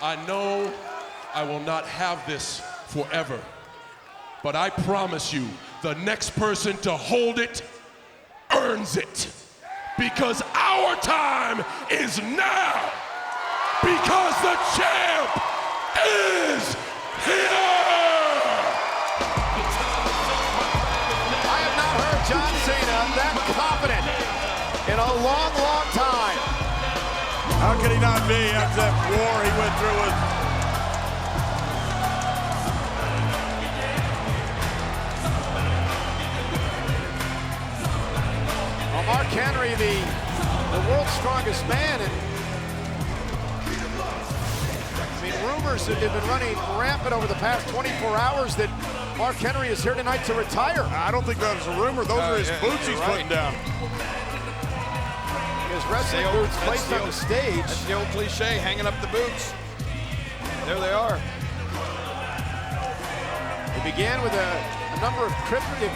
I know I will not have this forever, but I promise you, the next person to hold it earns it. Because our time is now. Because the champ is here! I have not heard John Cena that confident in a long, long time. How could he not be after that war he went through with? Well, Mark Henry, the world's strongest man, and I mean, rumors that have been running rampant over the past 24 hours that Mark Henry is here tonight to retire. I don't think that was a rumor. Those are his boots he's putting down. His wrestling boots placed on the stage. That's the old cliche, hanging up the boots. There they are. It began with a number of cryptic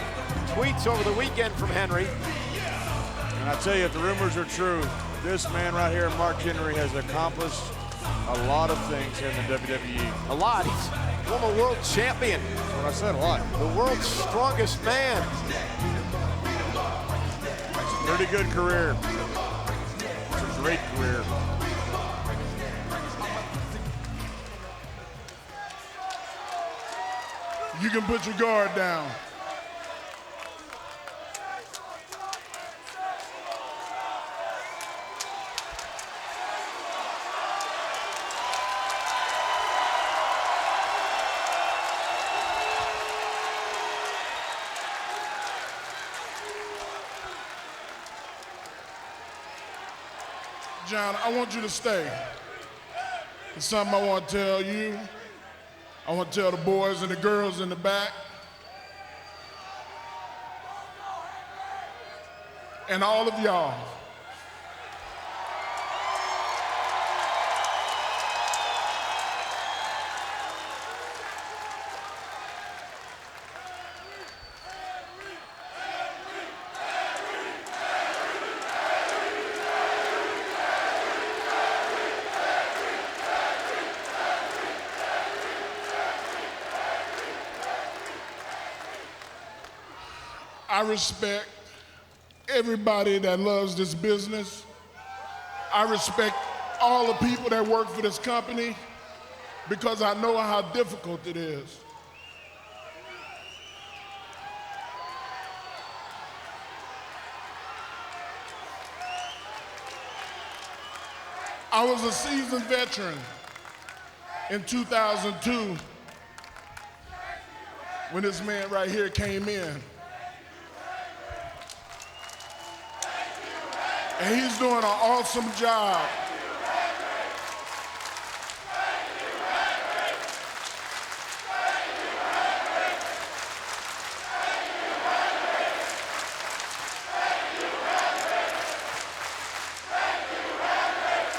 tweets over the weekend from Henry. And I tell you, if the rumors are true, this man right here, Mark Henry, has accomplished a lot of things here in the WWE. A lot. He's former world champion. That's what I said, a lot. The world's strongest man. Pretty good career. It's a great career. You can put your guard down. John, I want you to stay. There's something I want to tell you. I want to tell the boys and the girls in the back. And all of y'all. I respect everybody that loves this business. I respect all the people that work for this company because I know how difficult it is. I was a seasoned veteran in 2002 when this man right here came in. And he's doing an awesome job.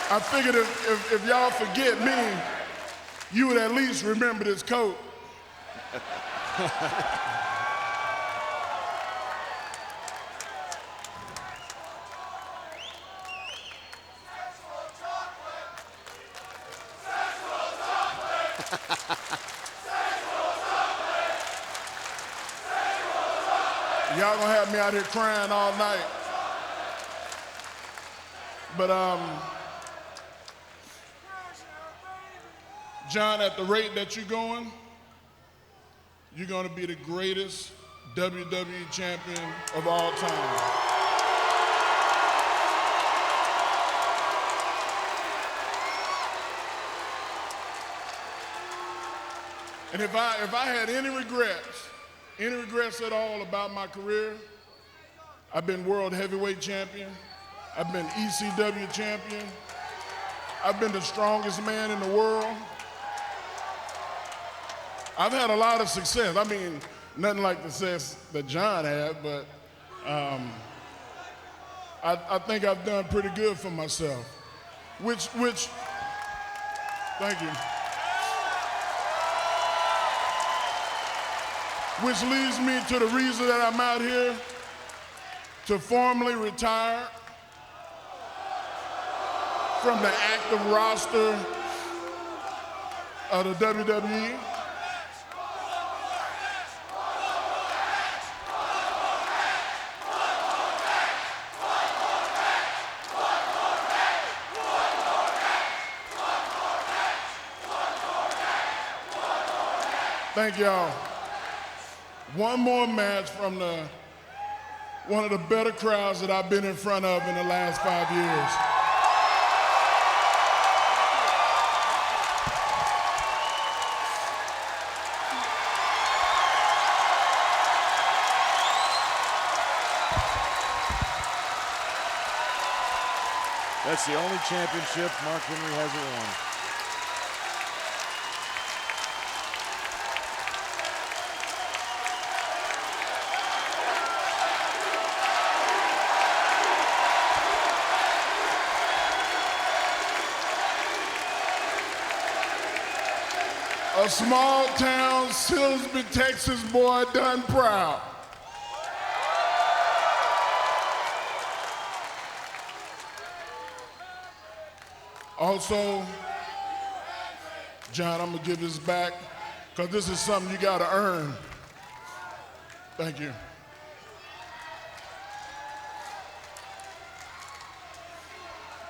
I figured if y'all forget me, you would at least remember this coat. Y'all gonna have me out here crying all night. But John, at the rate that you're going, you're gonna be the greatest WWE champion of all time. And if I had any regrets at all about my career, I've been world heavyweight champion, I've been ECW champion, I've been the strongest man in the world. I've had a lot of success. I mean, nothing like the success that John had, but I think I've done pretty good for myself. Which, thank you. Which leads me to the reason that I'm out here, to formally retire from the active roster of the WWE. Thank y'all. One more match from one of the better crowds that I've been in front of in the last 5 years. That's the only championship Mark Henry hasn't won. A small town, Silsbee, Texas boy done proud. Also, John, I'm gonna give this back because this is something you gotta earn. Thank you.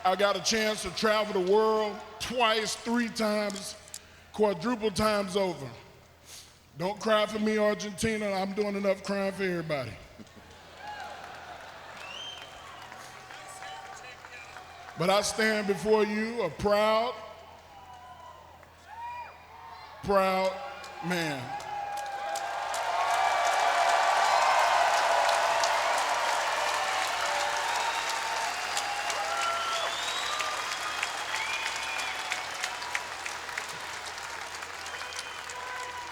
I got a chance to travel the world twice, 3 times, quadruple times over. Don't cry for me, Argentina. I'm doing enough crying for everybody. But I stand before you a proud, proud man.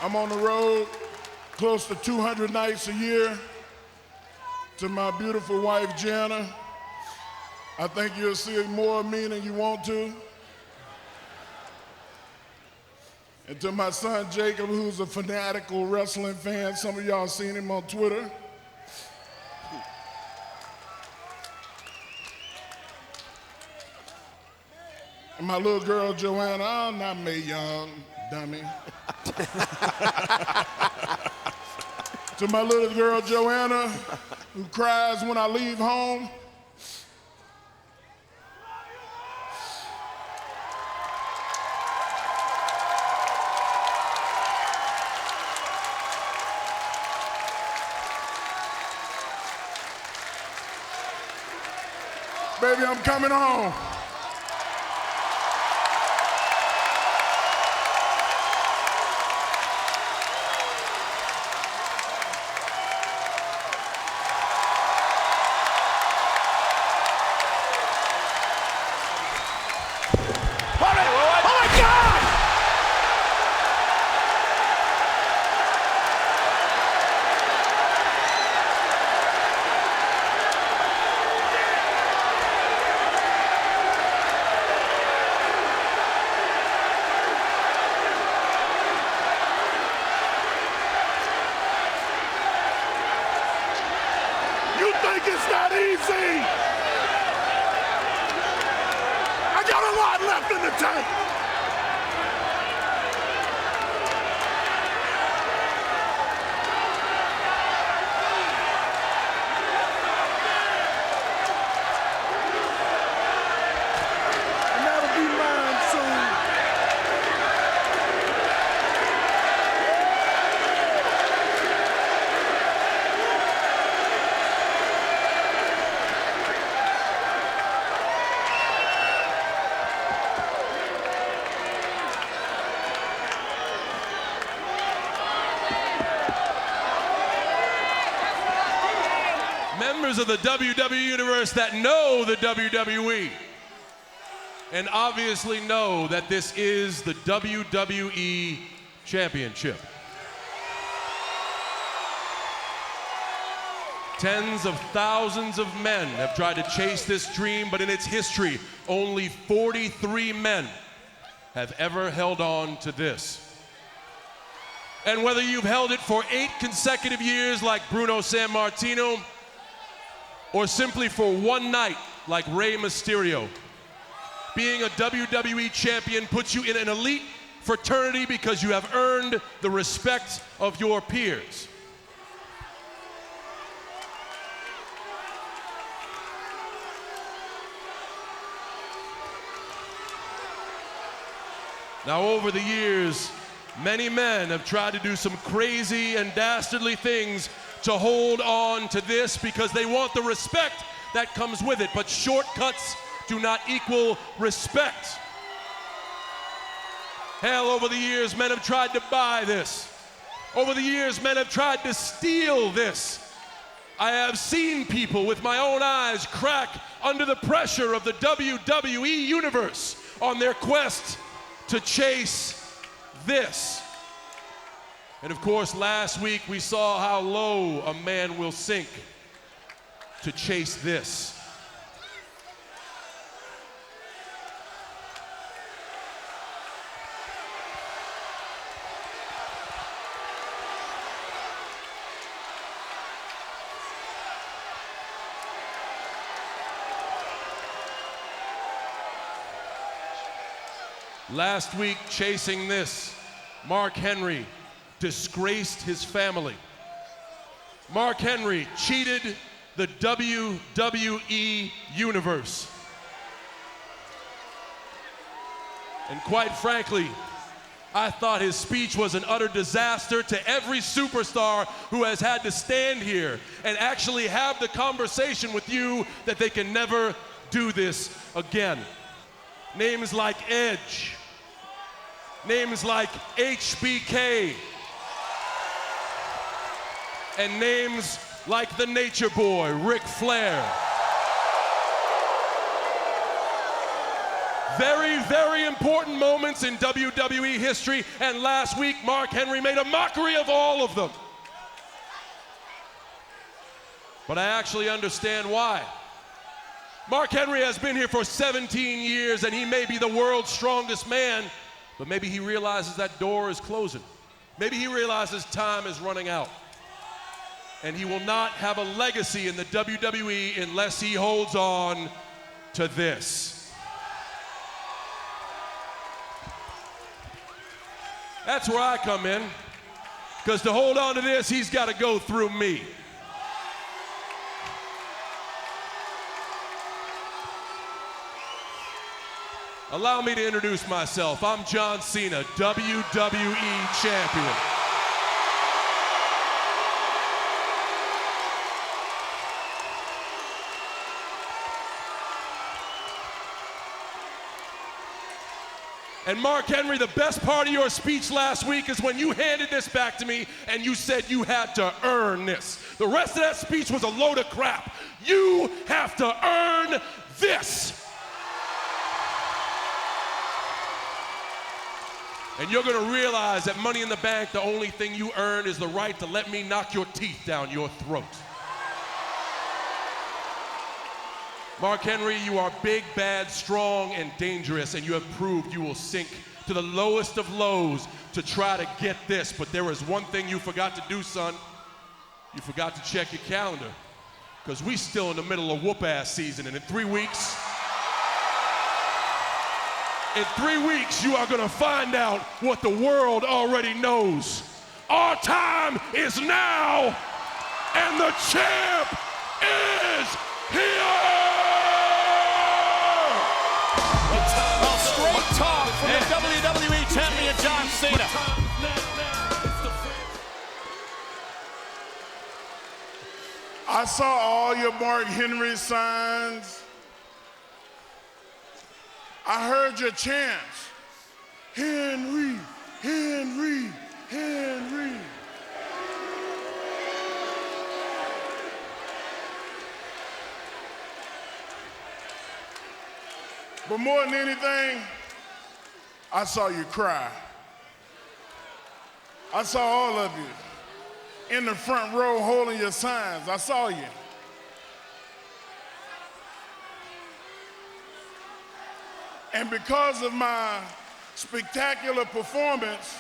I'm on the road close to 200 nights a year to my beautiful wife, Jana. I think you'll see more of me than you want to. And to my son, Jacob, who's a fanatical wrestling fan. Some of y'all seen him on Twitter. And my little girl, Joanna, oh, not Mae Young, dummy. To my little girl, Joanna, who cries when I leave home. Baby, I'm coming home. It's not easy. I got a lot left in the tank. And that'll be mine soon. Members of the WWE Universe that know the WWE and obviously know that this is the WWE Championship. Tens of thousands of men have tried to chase this dream, but in its history, only 43 men have ever held on to this. And whether you've held it for 8 consecutive years like Bruno Sammartino, or simply for one night like Rey Mysterio, being a WWE champion puts you in an elite fraternity because you have earned the respect of your peers. Now, over the years, many men have tried to do some crazy and dastardly things to hold on to this because they want the respect that comes with it, but shortcuts do not equal respect. Hell, over the years, men have tried to buy this. Over the years, men have tried to steal this. I have seen people with my own eyes crack under the pressure of the WWE Universe on their quest to chase this. And of course, last week we saw how low a man will sink to chase this. Last week, chasing this, Mark Henry disgraced his family. Mark Henry cheated the WWE Universe. And quite frankly, I thought his speech was an utter disaster to every superstar who has had to stand here and actually have the conversation with you that they can never do this again. Names like Edge, names like HBK, and names like the Nature Boy, Ric Flair. Very, very important moments in WWE history, and last week Mark Henry made a mockery of all of them. But I actually understand why. Mark Henry has been here for 17 years, and he may be the world's strongest man, but maybe he realizes that door is closing. Maybe he realizes time is running out. And he will not have a legacy in the WWE unless he holds on to this. That's where I come in, because to hold on to this, he's got to go through me. Allow me to introduce myself. I'm John Cena, WWE Champion. And Mark Henry, the best part of your speech last week is when you handed this back to me and you said you had to earn this. The rest of that speech was a load of crap. You have to earn this. And you're gonna realize that Money in the Bank, the only thing you earn is the right to let me knock your teeth down your throat. Mark Henry, you are big, bad, strong, and dangerous, and you have proved you will sink to the lowest of lows to try to get this. But there is one thing you forgot to do, son. You forgot to check your calendar, because we still in the middle of whoop-ass season, and in 3 weeks, you are gonna find out what the world already knows. Our time is now, and the champ is here! Straight talk from the WWE Champion, John Cena. I saw all your Mark Henry signs. I heard your chants. Henry, Henry, Henry. But more than anything, I saw you cry. I saw all of you in the front row holding your signs. I saw you. And because of my spectacular performance,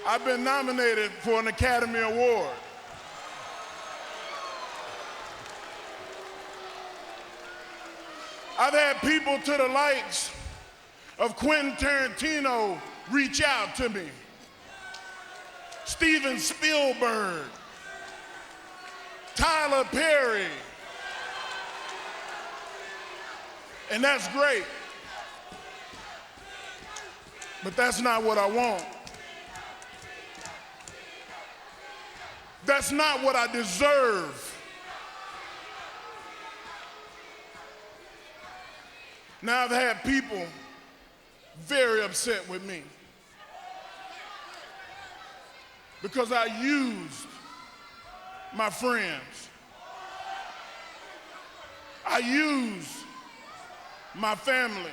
I've been nominated for an Academy Award. I've had people to the likes of Quentin Tarantino reach out to me. Steven Spielberg, Tyler Perry. And that's great. But that's not what I want. That's not what I deserve. Now I've had people very upset with me because I used my friends. I used my family.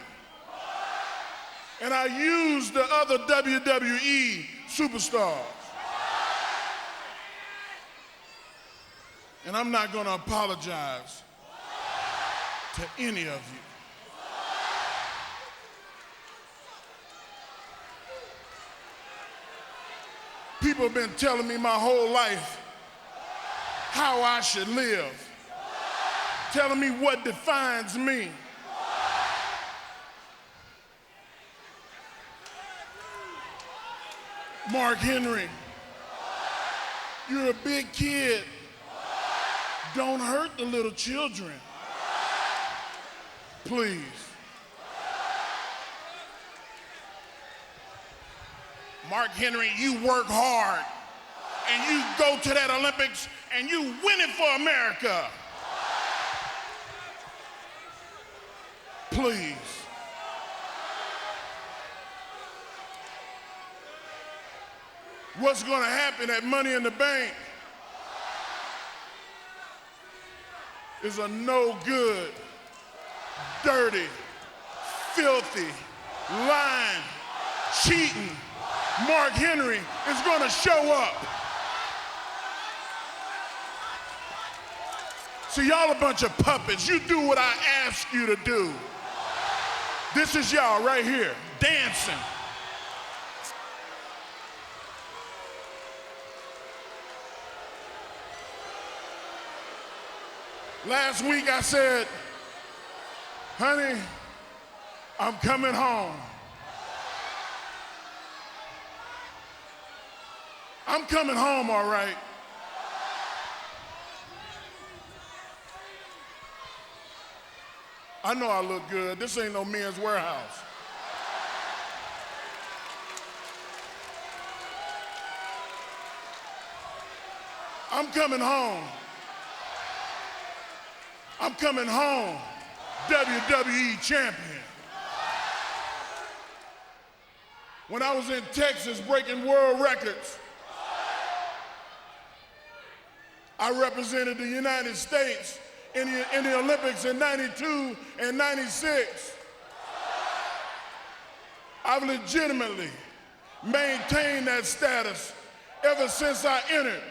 And I used the other WWE superstars. And I'm not going to apologize to any of you. People have been telling me my whole life how I should live, telling me what defines me. Mark Henry, you're a big kid. Don't hurt the little children. Please. Mark Henry, you work hard and you go to that Olympics and you win it for America. Please. What's going to happen at Money in the Bank is a no good, dirty, filthy, lying, cheating Mark Henry is going to show up. See, y'all a bunch of puppets. You do what I ask you to do. This is y'all right here, dancing. Last week I said, honey, I'm coming home. I'm coming home, all right. I know I look good. This ain't no Men's Warehouse. I'm coming home. I'm coming home, WWE champion. When I was in Texas breaking world records, I represented the United States in the Olympics in '92 and '96. I've legitimately maintained that status ever since I entered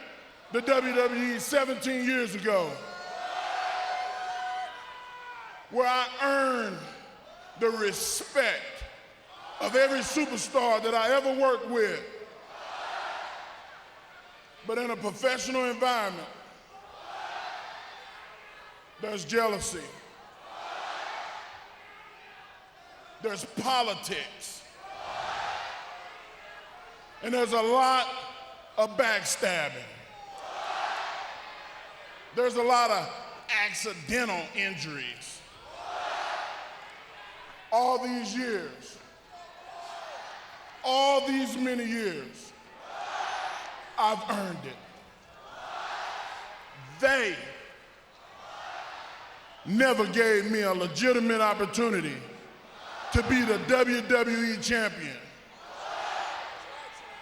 the WWE 17 years ago, where I earned the respect of every superstar that I ever worked with. But in a professional environment, there's jealousy. There's politics. And there's a lot of backstabbing. There's a lot of accidental injuries. All these years, all these many years, I've earned it. They never gave me a legitimate opportunity to be the WWE champion.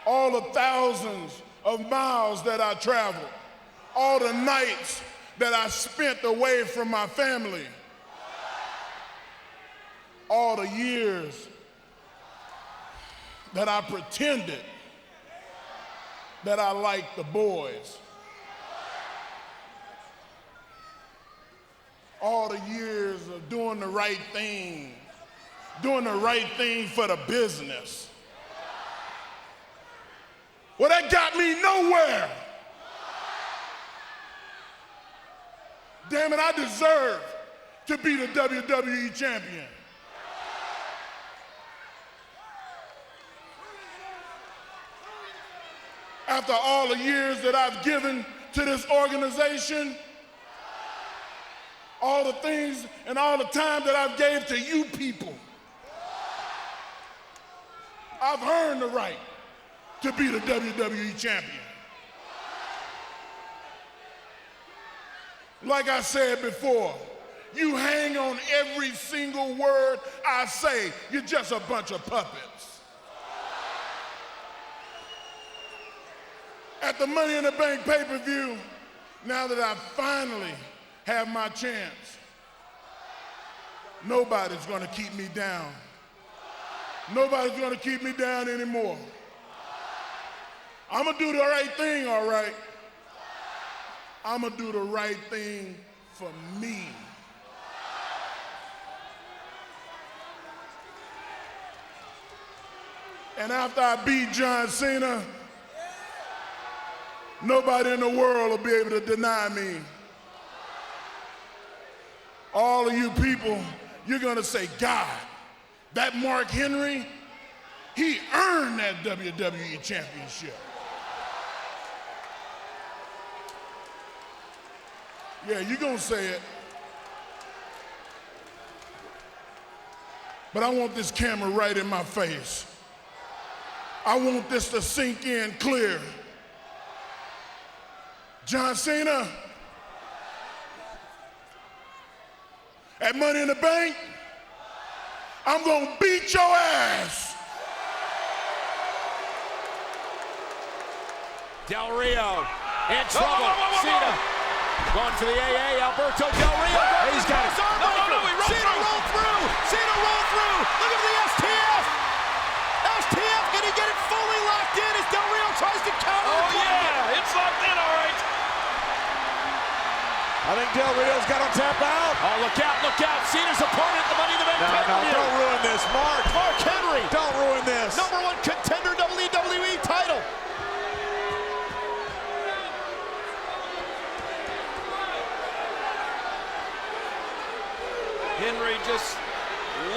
All the thousands of miles that I traveled, all the nights that I spent away from my family, all the years that I pretended that I liked the boys, all the years of doing the right thing for the business. Well, that got me nowhere. Damn it, I deserve to be the WWE champion. after all the years that I've given to this organization, all the things and all the time that I've gave to you people, I've earned the right to be the WWE champion. Like I said before, you hang on every single word I say. You're just a bunch of puppets. At the Money in the Bank pay-per-view, now that I finally have my chance, nobody's gonna keep me down. Nobody's gonna keep me down anymore. I'm gonna do the right thing, all right? I'm gonna do the right thing for me. And after I beat John Cena, nobody in the world will be able to deny me. All of you people, you're gonna say, God, that Mark Henry, he earned that WWE championship. Yeah, you're gonna say it. But I want this camera right in my face. I want this to sink in clear. John Cena, at Money in the Bank, I'm gonna beat your ass. Del Rio in trouble. Cena going for the AA. Alberto Del Rio. He's got it. Cena rolled through. Cena rolled through. Look at the STF. STF, can he get it fully locked in as Del Rio tries to counter? Oh, yeah. It's locked in, all right. I think Del Rio's got to tap out. Oh, look out, look out. Cena's opponent, the Money in the Bank pay-per-view. Don't ruin this, Mark. Mark Henry. Don't ruin this. #1 contender WWE title. Henry just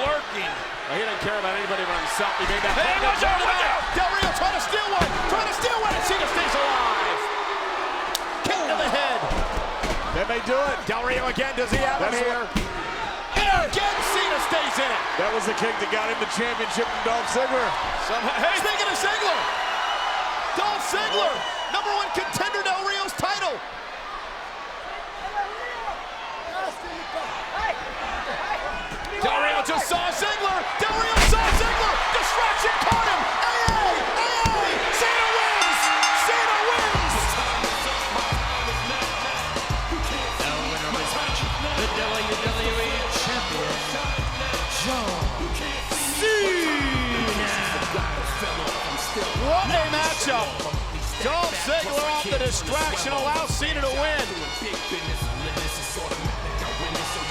lurking. Well, he didn't care about anybody but himself. He made that. Hey, watch out, watch out. Del Rio trying to steal one. And Cena stays alive. Kick to the head. They may do it. Del Rio again. Does he have him here? And again, Cena stays in it. That was the kick that got him the championship from Dolph Ziggler. Hey, speaking of Ziggler, Dolph Ziggler, #1 contender, Del Rio's title. Del Rio just saw Ziggler. Del Rio saw Ziggler. Distraction caught him. AA. Cena wins. Cena wins. The winner of this match, the WWE Champion, John Cena. What a matchup. Dolph Ziggler off the distraction allows Cena to win.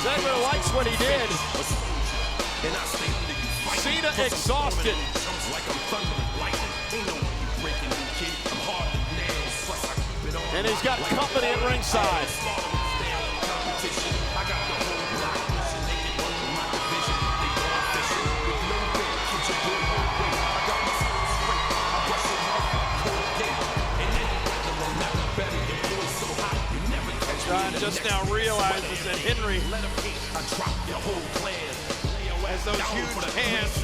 Ziggler likes what he did. Cena exhausted. And he's got company at ringside. John just now realizes that Henry has those huge hands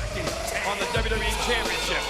on the WWE Championship.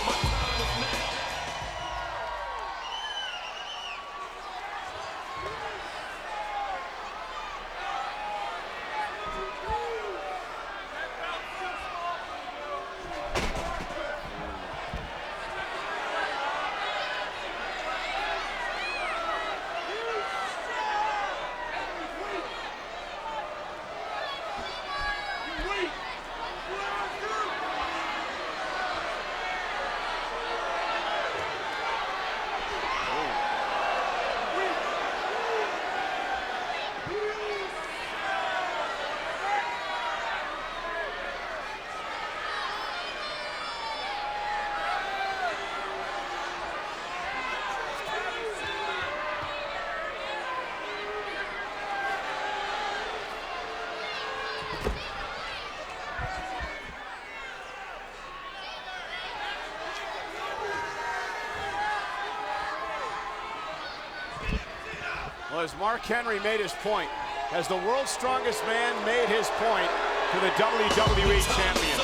Well, as Mark Henry made his point, has the world's strongest man made his point to the WWE champion?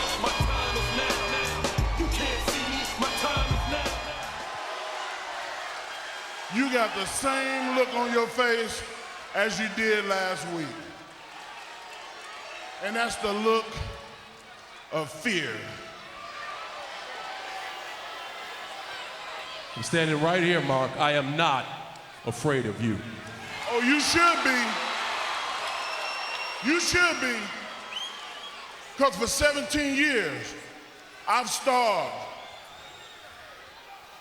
You got the same look on your face as you did last week. And that's the look of fear. I'm standing right here, Mark. I am not afraid of you. Oh, you should be. You should be. Because for 17 years, I've starved.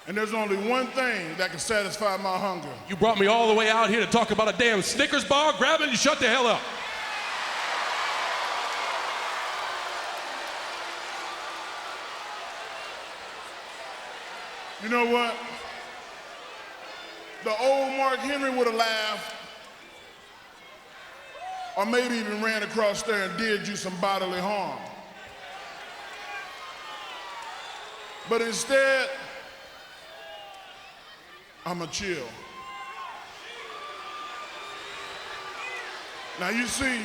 And there's only one thing that can satisfy my hunger. You brought me all the way out here to talk about a damn Snickers bar? Grab it and shut the hell up. You know what? The old Mark Henry would have laughed, or maybe even ran across there and did you some bodily harm. But instead, I'ma chill. Now you see,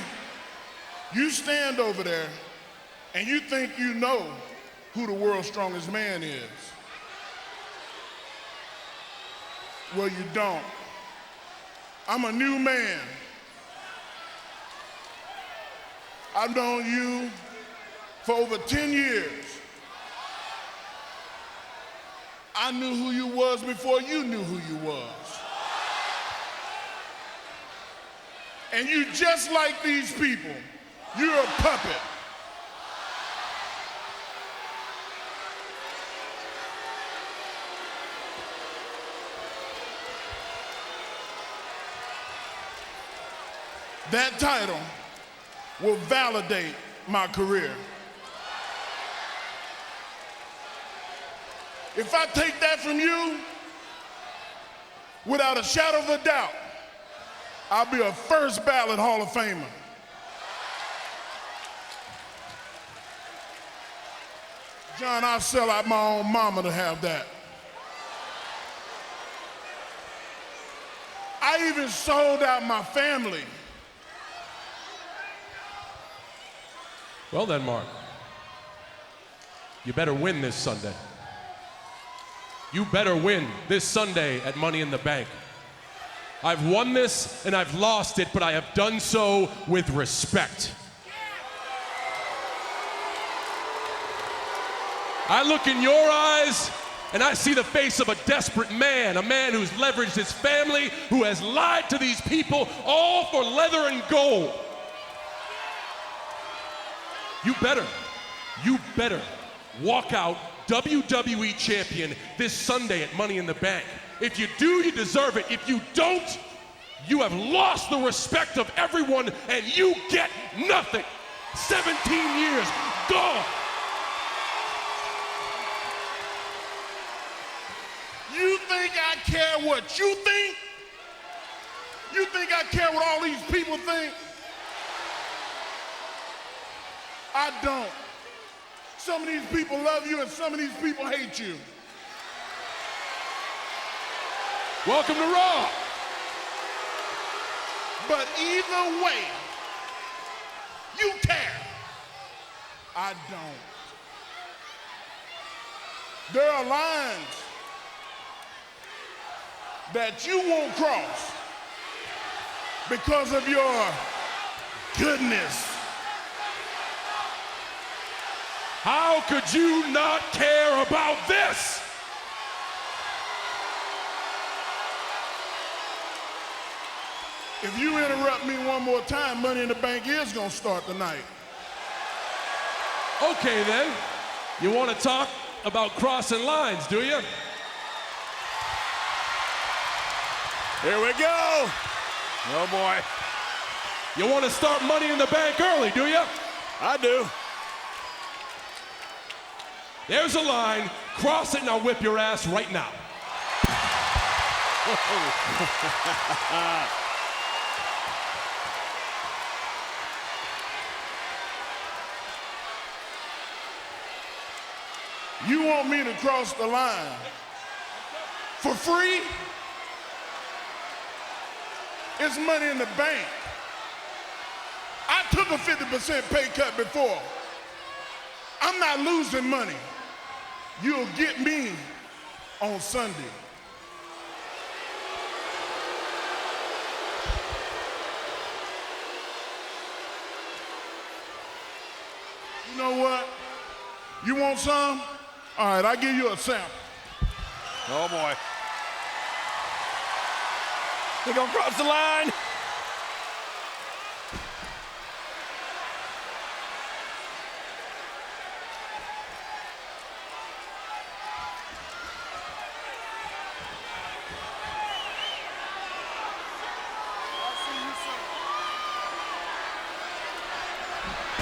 you stand over there and you think you know who the world's strongest man is. Well, you don't. I'm a new man. I've known you for over 10 years. I knew who you was before you knew who you was. And you just like these people. You're a puppet. That title will validate my career. If I take that from you, without a shadow of a doubt, I'll be a first ballot Hall of Famer. John, I'll sell out my own mama to have that. I even sold out my family. Well then, Mark, you better win this Sunday. You better win this Sunday at Money in the Bank. I've won this and I've lost it, but I have done so with respect. I look in your eyes and I see the face of a desperate man, a man who's leveraged his family, who has lied to these people, all for leather and gold. You better walk out WWE champion this Sunday at Money in the Bank. If you do, you deserve it. If you don't, you have lost the respect of everyone and you get nothing. 17 years, gone. You think I care what you think? You think I care what all these people think? I don't. Some of these people love you and some of these people hate you. Welcome to Raw. But either way, you care. I don't. There are lines that you won't cross because of your goodness. How could you not care about this? If you interrupt me one more time, Money in the Bank is gonna start tonight. Okay then, you want to talk about crossing lines, do you? Here we go. Oh boy. You want to start Money in the Bank early, do you? I do. There's a line, cross it and I'll whip your ass right now. You want me to cross the line for free? It's money in the bank. I took a 50% pay cut before. I'm not losing money. You'll get me on Sunday. You know what? You want some? All right, I'll give you a sample. Oh, boy. They're going to cross the line.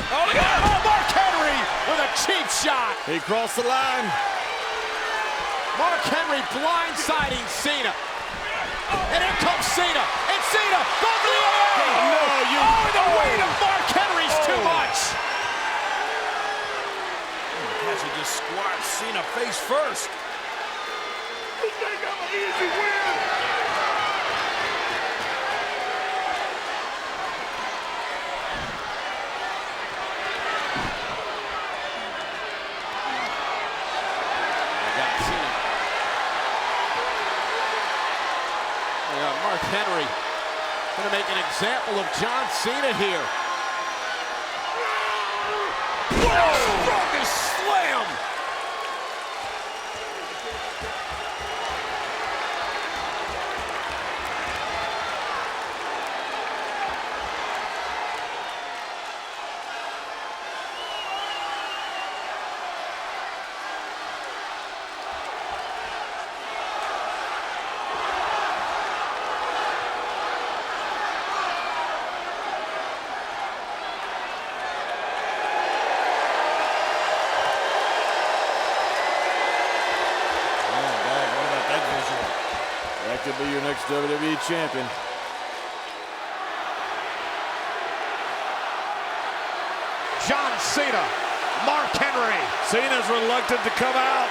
Oh, look at that. Oh, Mark Henry with a cheap shot. He crossed the line. Mark Henry blindsiding Cena. And in comes Cena. And Cena going for the AA. The weight of Mark Henry's too much. Cassie just squats Cena face first. You think I'm an easy win? Mark Henry going to make an example of John Cena here. Whoa! Strongest slam! That could be your next WWE champion. John Cena, Mark Henry. Cena's reluctant to come out.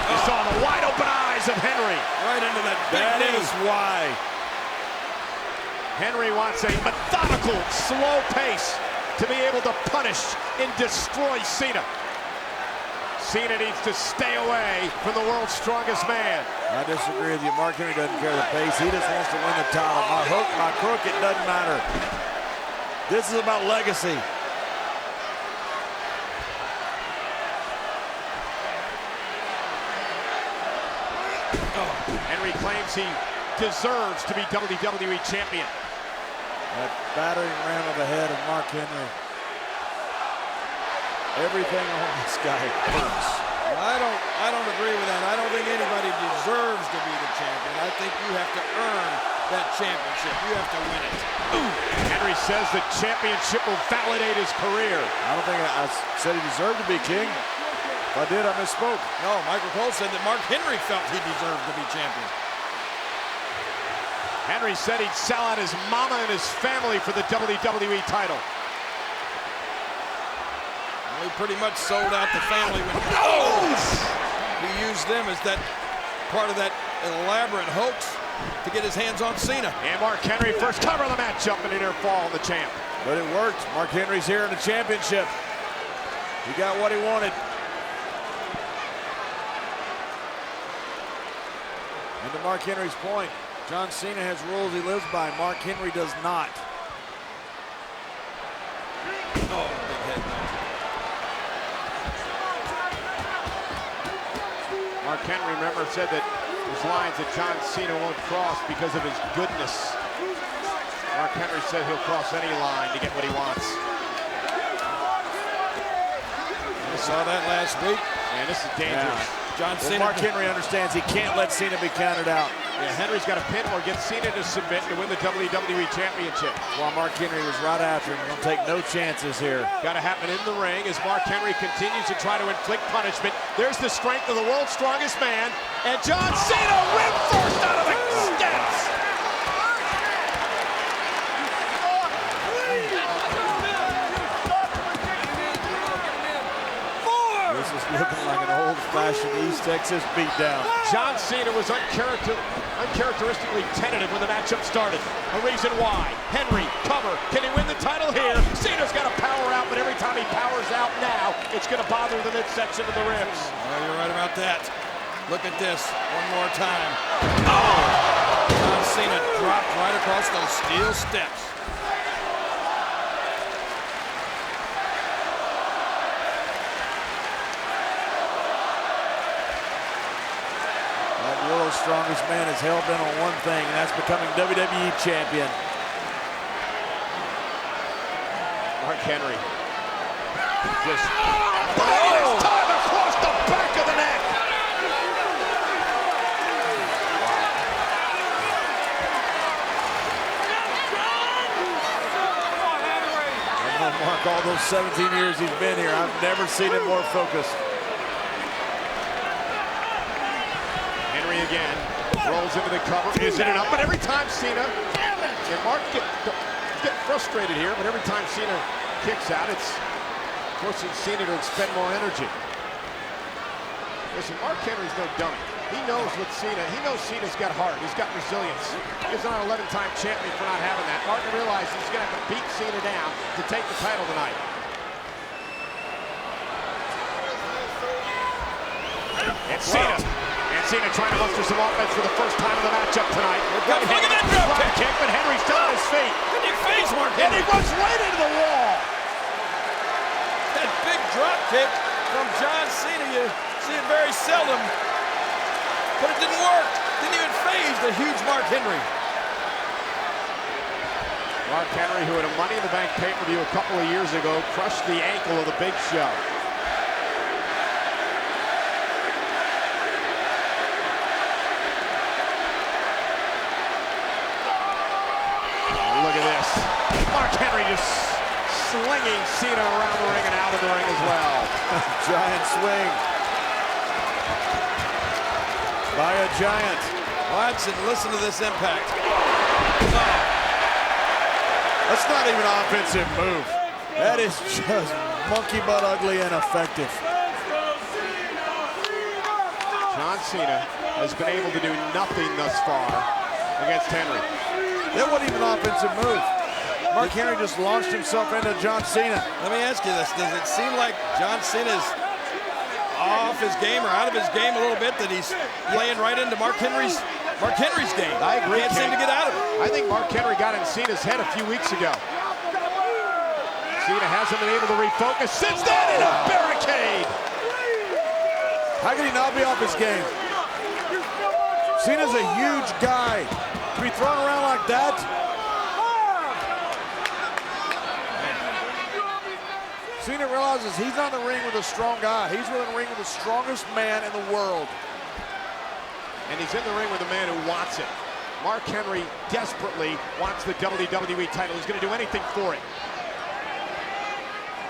You saw the wide open eyes of Henry. Right into that big That knee. is why. Henry wants a methodical, slow pace to be able to punish and destroy Cena. Cena needs to stay away from the world's strongest man. I disagree with you. Mark Henry doesn't care the pace. He just wants to win the title. My hook, my crook, it doesn't matter. This is about legacy. Henry claims he deserves to be WWE champion. That battering ram of the head of Mark Henry. Everything on this guy hurts. I don't agree with that. I don't think anybody deserves to be the champion. I think you have to earn that championship. You have to win it. Henry says the championship will validate his career. I don't think I said he deserved to be king. If I did, I misspoke. No, Michael Cole said that Mark Henry felt he deserved to be champion. Henry said he'd sell out his mama and his family for the WWE title. Well, he pretty much sold out the family when he used them as that part of that elaborate hoax to get his hands on Cena. And Mark Henry first cover of the matchup and a near fall on the champ. But it worked. Mark Henry's here in the championship. He got what he wanted. And to Mark Henry's point, John Cena has rules he lives by. Mark Henry does not. Oh, big head. Mark Henry, remember, said that there's lines that John Cena won't cross because of his goodness. Mark Henry said he'll cross any line to get what he wants. I saw that last week. Man, this is dangerous. Yeah. John Well, Cena. Mark Henry understands he can't let Cena be counted out. Yeah, Henry's got to pin or get Cena to submit to win the WWE Championship. While Mark Henry was right after him. He'll take no chances here. Got to happen in the ring as Mark Henry continues to try to inflict punishment. There's the strength of the world's strongest man. And John Cena rib first out of the steps. looking like an old-fashioned East Texas beatdown. John Cena was uncharacteristically tentative when the matchup started. A reason why. Henry, cover. Can he win the title here? Cena's got to power out, but every time he powers out now, it's going to bother the midsection of the ribs. Well, you're right about that. Look at this one more time. Oh! John Cena dropped right across those steel steps. World's strongest man is hell-bent on one thing, and that's becoming WWE champion. Mark Henry. Just time across the back of the neck. I've known Mark all those 17 years he's been here. I've never seen him more focused. Again, rolls into the cover, is it enough? But every time Cena, and Mark get frustrated here, but every time Cena kicks out, it's forcing Cena to expend more energy. Listen, Mark Henry's no dummy. He knows what he knows Cena's got heart, he's got resilience. He's not an 11-time champion for not having that. Mark realizes he's gonna have to beat Cena down to take the title tonight. And Cena trying to muster some offense for the first time in the matchup tonight. Look at that drop kick, but Henry's still on his feet. Can you face Mark And Henry? he runs right into the wall. That big drop kick from John Cena, you see it very seldom. But it didn't work. Didn't even phase the huge Mark Henry. Mark Henry, who had a Money in the Bank pay-per-view a couple of years ago, crushed the ankle of the Big Show. Look at this. Mark Henry just slinging Cena around the ring and out of the ring as well. Giant swing by a giant. Watch and listen to this impact. That's not even an offensive move. That is just monkey butt ugly and effective. John Cena has been able to do nothing thus far against Henry. That wasn't even an offensive move. Mark Henry just launched himself into John Cena. Let me ask you this. Does it seem like John Cena's off his game or out of his game a little bit, that he's playing right into Mark Henry's game? I agree. Can't seem to get out of it. I think Mark Henry got in Cena's head a few weeks ago. Cena hasn't been able to refocus since then in a barricade. How can he not be off his game? Cena's a huge guy. To be thrown around like that. Cena realizes he's not in the ring with a strong guy. He's in the ring with the strongest man in the world. And he's in the ring with a man who wants it. Mark Henry desperately wants the WWE title. He's going to do anything for it.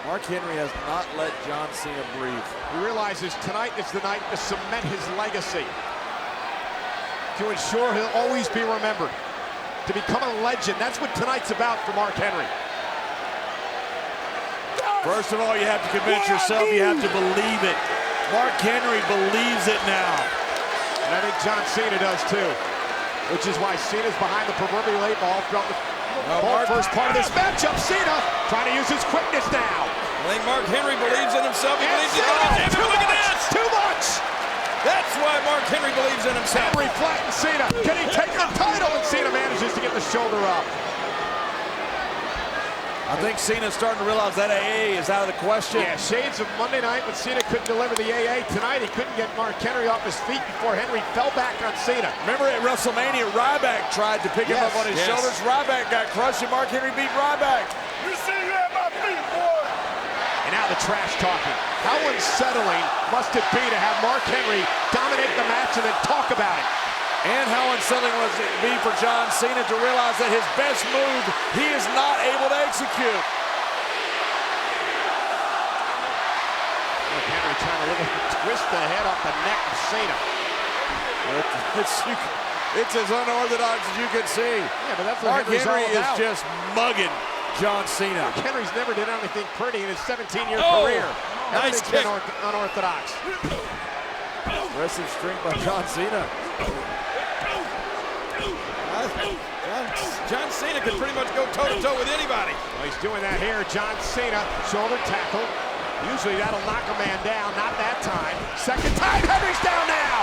Mark Henry has not let John Cena breathe. He realizes tonight is the night to cement his legacy, to ensure he'll always be remembered, to become a legend. That's what tonight's about for Mark Henry. First of all, you have to convince yourself, you have to believe it. Mark Henry believes it now. And I think John Cena does too, which is why Cena's behind the proverbial 8 ball throughout the first part of this matchup. Cena trying to use his quickness now. I think Mark Henry believes in himself. He believes in Cena, himself. Look at this! Too much! That's why Mark Henry believes in himself. Henry flattens Cena. Can he take the title? And Cena manages to get the shoulder up. I think Cena's starting to realize that AA is out of the question. Yeah, shades of Monday night when Cena couldn't deliver the AA. Tonight he couldn't get Mark Henry off his feet before Henry fell back on Cena. Remember at WrestleMania, Ryback tried to pick him up on his shoulders. Ryback got crushed and Mark Henry beat Ryback. You see you at my feet, boy. And now the trash talking. How unsettling must it be to have Mark Henry dominate the match and then talk about it? And how unsettling was it be for John Cena to realize that his best move he is not able to execute. Mark Henry trying to twist the head off the neck of Cena. It's as unorthodox as you can see. Yeah, but that's what Mark Henry's Henry all is about. just mugging John Cena. Mark Henry's never did anything pretty in his 17-year career. Nice Everything's kick. been unorthodox. Aggressive strength by John Cena. John Cena can pretty much go toe-to-toe with anybody. Well, he's doing that here. John Cena, shoulder tackle. Usually that'll knock a man down. Not that time. Second time, Henry's down now.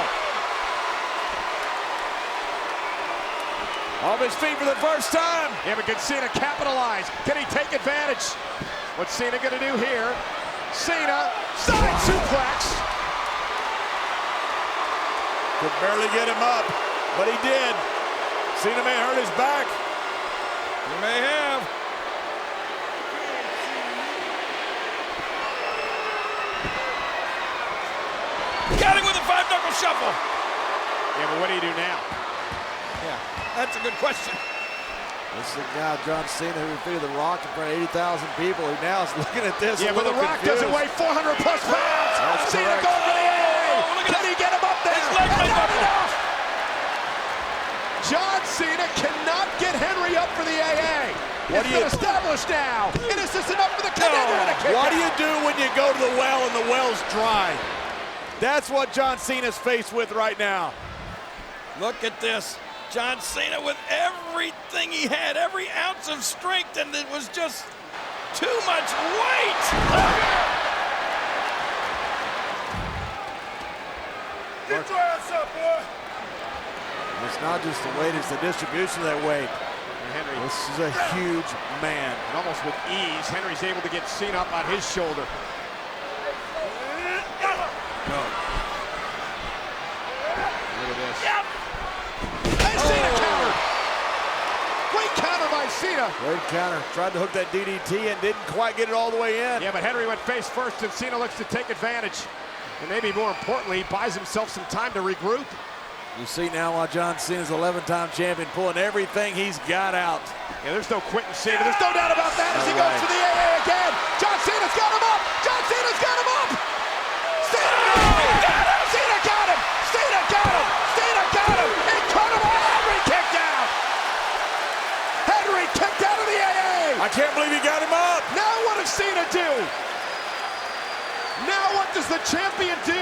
Off his feet for the first time. Yeah, but can Cena capitalize? Can he take advantage? What's Cena gonna do here? Cena, side suplex. Could barely get him up, but he did. Cena may hurt his back. He may have. Got him with a 5-knuckle shuffle. Yeah, but what do you do now? Yeah, that's a good question. This is the guy, John Cena, who defeated The Rock in front of 80,000 people. He now is looking at this. Yeah, but The Rock confused. doesn't weigh 400 plus pounds. That's Cena correct. going for the AA. look at Can he get him up there? His leg And right not up. enough. John Cena cannot get Henry up for the AA. What It's do you- been established now. And is this enough for the contender and a kick What do out? you do when you go to the well and the well's dry? That's what John Cena's faced with right now. Look at this. John Cena with everything he had, every ounce of strength, and it was just too much weight. Get your ass up, boy. It's not just the weight, it's the distribution of that weight. Henry, This is a huge man. and almost with ease, Henry's able to get Cena up on his shoulder. Look at this. And Cena countered. Great counter by Cena. Great counter. Tried to hook that DDT and didn't quite get it all the way in. Yeah, but Henry went face first, and Cena looks to take advantage. And maybe more importantly, he buys himself some time to regroup. You see now why John Cena's 11-time champion pulling everything he's got out. Yeah, there's no quitting Cena. There's no doubt about that as he No goes way. for the AA again. John Cena's got him up. John Cena's got him up. Cena got him. Cena got him. Cena got him. Cena got him. Incredible. Henry kicked out. Henry kicked out of the AA. I can't believe he got him up. Now what does Cena do? Now what does the champion do?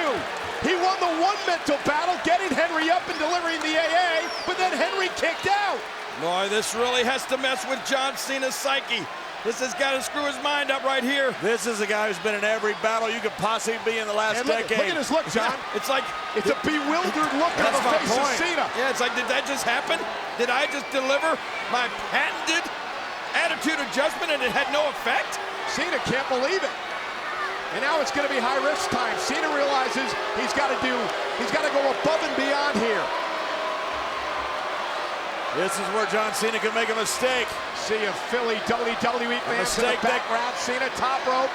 He won the one mental battle, getting Henry up and delivering the AA, but then Henry kicked out. Boy, this really has to mess with John Cena's psyche. This has got to screw his mind up right here. This is a guy who's been in every battle you could possibly be in the last And look decade. at his look, John. It's like, It's a bewildered look on That's the my face of point. Cena. Yeah, it's like, did that just happen? Did I just deliver my patented attitude adjustment and it had no effect? Cena can't believe it. And now it's going to be high risk time. Cena realizes he's got to go above and beyond here. This is where John Cena can make a mistake. See a Philly WWE man to the mistake background. Cena top rope.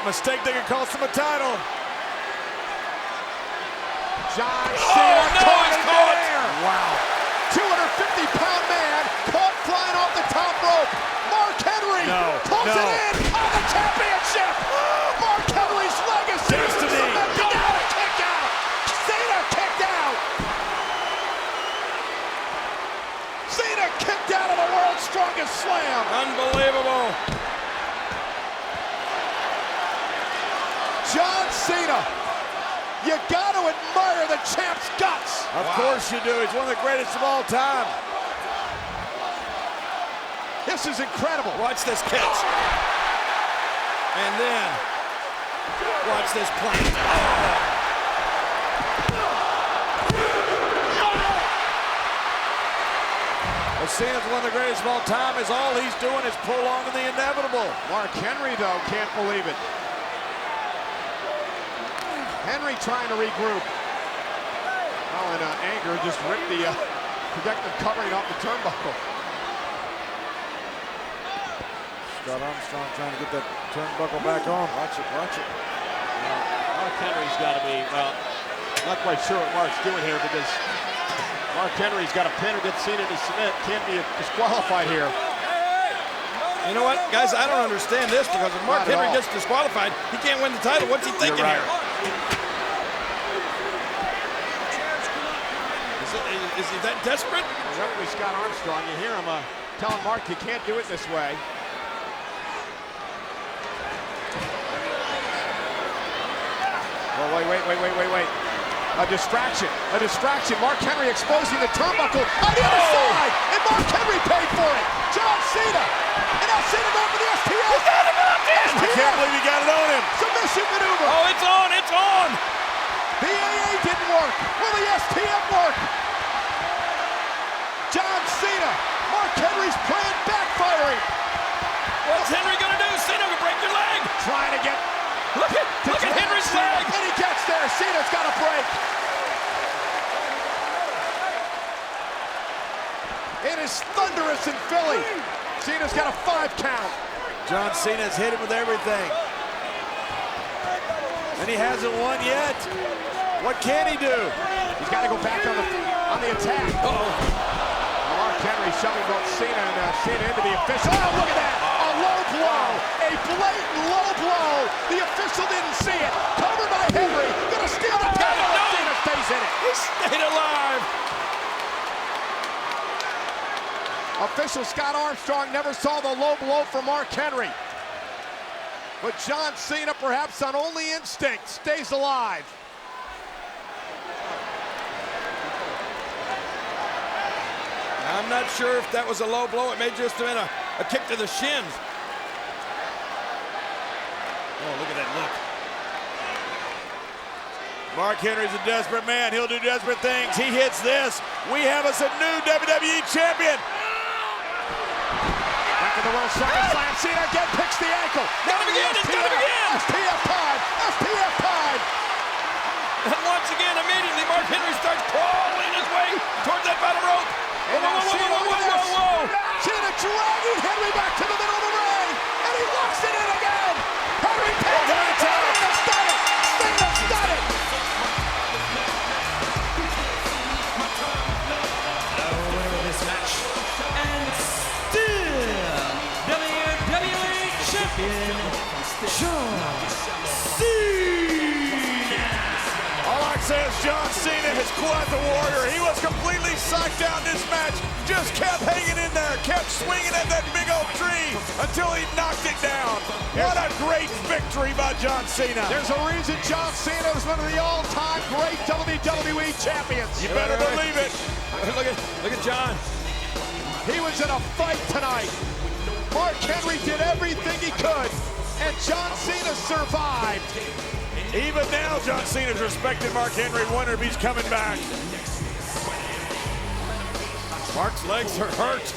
Mistake that could cost him a title. John Cena no, caught he's in caught. midair. Wow. 250-pound man caught flying off the top rope. Mark Henry pulls it in on the championship. Mark Henry's legacy is Destiny. cemented out. A kick out. Cena kicked out. Cena kicked out of the world's strongest slam. Unbelievable. John Cena, you got to admire the champ's guts. Of course you do. He's one of the greatest of all time. This is incredible. Watch this catch. And then, watch this plank. Well, Cena's one of the greatest of all time. Is all he's doing is prolonging the inevitable. Mark Henry, though, can't believe it. Henry trying to regroup. Oh, in anger, just ripped the protective covering off the turnbuckle. Scott Armstrong trying to get that turnbuckle back on. Watch it, watch it. Mark Henry's got to be, well, not quite sure what Mark's doing here because Mark Henry's got a pin or get Cena to submit. Can't be disqualified here. You know what, guys, I don't understand this because if Mark Not at Henry all. gets disqualified, he can't win the title. What's he thinking right. here? Is he that desperate? Referee Scott Armstrong, you hear him telling Mark you can't do it this way. Oh, wait. A distraction. Mark Henry exposing the turnbuckle on the other side, and Mark Henry paid for it. John Cena, and now Cena going for the STF. I can't believe he got it on him. Submission maneuver. Oh, it's on. The AA didn't work. Will the STF work? John Cena, Mark Henry's plan backfiring. What's Henry gonna do? Cena will break your leg. Trying to get Look at Henry's leg. And he gets there. Cena's got a break. It is thunderous in Philly. Cena's got a 5 count. John Cena's hit him with everything. And he hasn't won yet. What can he do? He's got to go back on the attack. Mark Henry shoving both Cena and Cena into the official. Oh, look at that! A low blow. A blatant low blow. The official didn't see it. Covered by Henry. Gonna steal the pin. No. Cena stays in it. He stayed alive. Official Scott Armstrong never saw the low blow from Mark Henry. But John Cena, perhaps on only instinct, stays alive. I'm not sure if that was a low blow. It may just have been a kick to the shins. Oh, look at that look. Mark Henry's a desperate man. He'll do desperate things. He hits this. We have us a new WWE champion. After the World SummerSlam, Cena again picks the ankle. Got him again. It's got him again. STF time. STF time. And once again, immediately, Mark Henry starts crawling his way towards that bottom rope. Whoa. Cena dragging Henry back to the middle of the ring, and he locks it in again. Henry pins it. Cena's done it. Cena's done it. This match, and still WWE Champion, John Cena. All I say is John Cena is quite the warrior. He was completely psyched out in this match. Just kept hanging in there, kept swinging at that big oak tree until he knocked it down. What a great victory by John Cena. There's a reason John Cena is one of the all-time great WWE champions. You better believe it. Look at John. He was in a fight tonight. Mark Henry did everything he could, and John Cena survived. Even now, John Cena's respecting Mark Henry, wondering if he's coming back. Mark's legs are hurt.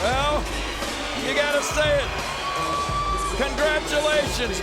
Well, you gotta say it. Congratulations.